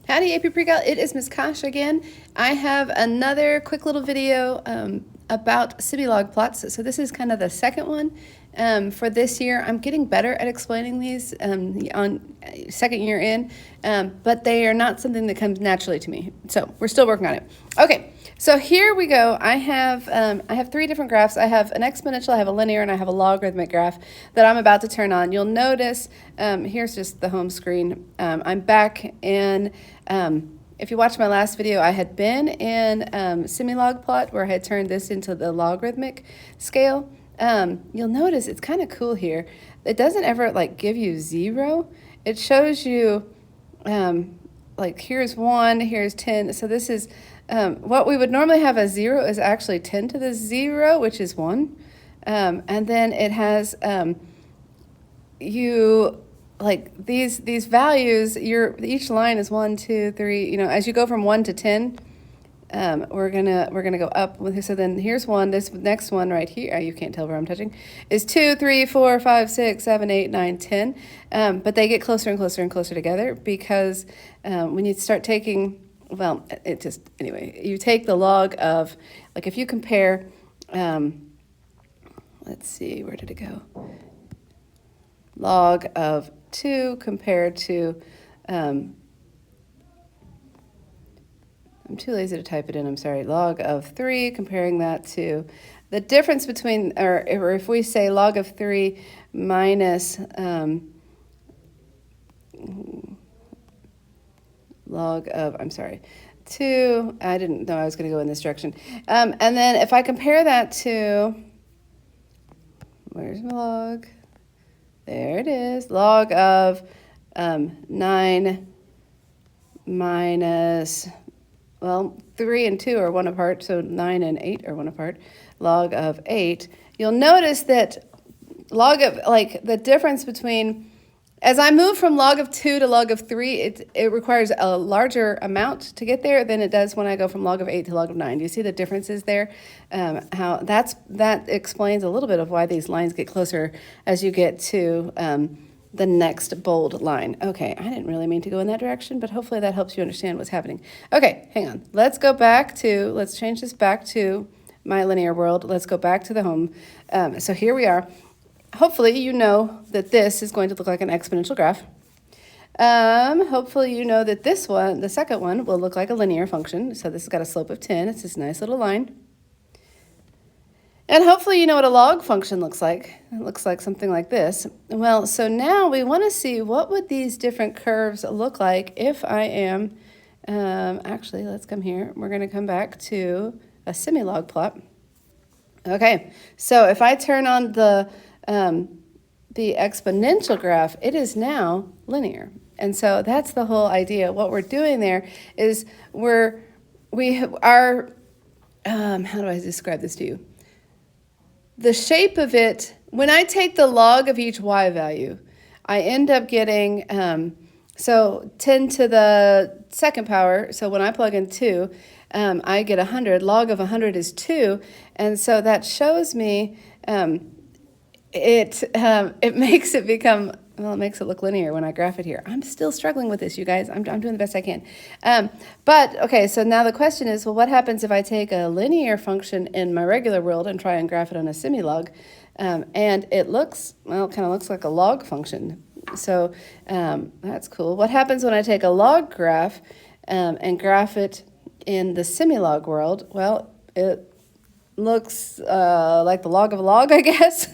Howdy, AP PreCal. It is Miss Kosh again. I have another quick little video about semi-log plots. So this is kind of the second one for this year. I'm getting better at explaining these on second year in, but they are not something that comes naturally to me. So we're still working on it. Okay, so here we go. I have three different graphs. I have an exponential, I have a linear, and I have a logarithmic graph that I'm about to turn on. You'll notice, here's just the home screen. I'm back in, if you watched my last video, I had been in semi-log plot where I had turned this into the logarithmic scale. You'll notice it's kind of cool here. It doesn't ever give you zero. It shows you here's 1, here's 10. So this is what we would normally have as 0 is actually 10 to the 0, which is 1. And then it has these values. Each line is 1, 2, 3. As you go from 1 to 10, we're gonna go up. So then here's 1. This next one right here, you can't tell where I'm touching, is 2, 3, 4, 5, 6, 7, 8, 9, 10. But they get closer and closer and closer together because when you start taking, you take the log of, if you compare, let's see, where did it go? Log of 2 compared to, I'm too lazy to type it in, I'm sorry, log of 3, comparing that to the difference between, or if we say log of 3 minus log of, 2, I didn't know I was going to go in this direction. And then if I compare that to, where's my log? There it is, log of 9 minus, 3 and 2 are 1 apart, so 9 and 8 are 1 apart, log of 8. You'll notice that log of, the difference between, as I move from log of 2 to log of 3, it requires a larger amount to get there than it does when I go from log of 8 to log of 9. Do you see the differences there? How that explains a little bit of why these lines get closer as you get to the next bold line. Okay, I didn't really mean to go in that direction, but hopefully that helps you understand what's happening. Okay, hang on. Let's change this back to my linear world. Let's go back to the home. So here we are. Hopefully you know that this is going to look like an exponential graph. Hopefully you know that this one, the second one, will look like a linear function. So this has got a slope of 10. It's this nice little line. And hopefully you know what a log function looks like. It looks like something like this. Well, so now we want to see what would these different curves look like if I am, actually, let's come here. We're going to come back to a semi-log plot. Okay, so if I turn on the exponential graph, it is now linear. And so that's the whole idea. What we're doing there is how do I describe this to you? The shape of it, when I take the log of each y value, I end up getting, so 10 to the second power, so when I plug in 2, I get 100. Log of 100 is 2, and so that shows me it makes it become, it makes it look linear when I graph it here. I'm still struggling with this, you guys. I'm doing the best I can. But, okay, so now the question is, well, what happens if I take a linear function in my regular world and try and graph it on a semi-log? And it looks, it kind of looks like a log function. So that's cool. What happens when I take a log graph and graph it in the semi-log world? Well, it looks like the log of a log, I guess.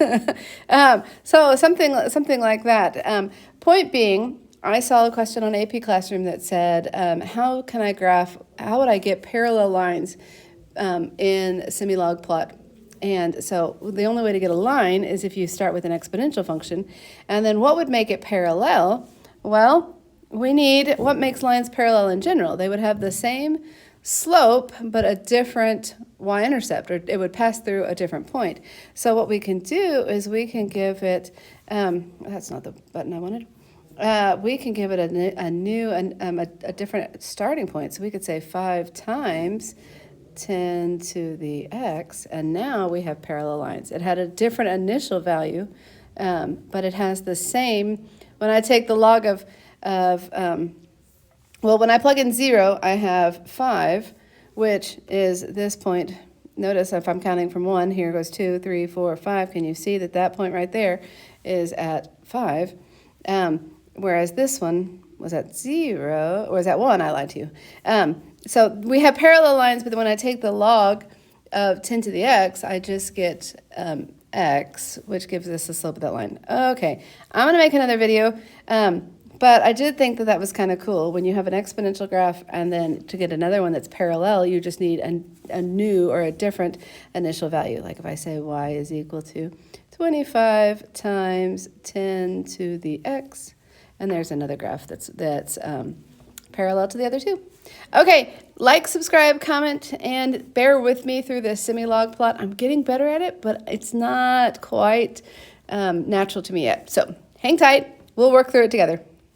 So something like that. Point being, I saw a question on AP Classroom that said, how would I get parallel lines in a semi-log plot? And so the only way to get a line is if you start with an exponential function. And then what would make it parallel? Well, we need what makes lines parallel in general. They would have the same slope, but a different y-intercept, or it would pass through a different point. So what we can do is we can give it, that's not the button I wanted. We can give it a different starting point. So we could say 5 times 10 to the x, and now we have parallel lines. It had a different initial value, but it has the same. When I take the log of Well, when I plug in 0, I have 5, which is this point. Notice if I'm counting from 1, here goes 2, 3, 4, 5. Can you see that that point right there is at 5? Whereas this one was at 0, or was at 1, I lied to you. So we have parallel lines, but when I take the log of 10 to the x, I just get x, which gives us the slope of that line. Okay, I'm going to make another video. But I did think that that was kind of cool. When you have an exponential graph and then to get another one that's parallel, you just need a new or a different initial value. Like if I say y is equal to 25 times 10 to the x, and there's another graph that's parallel to the other two. Okay, like, subscribe, comment, and bear with me through this semi-log plot. I'm getting better at it, but it's not quite natural to me yet. So hang tight. We'll work through it together.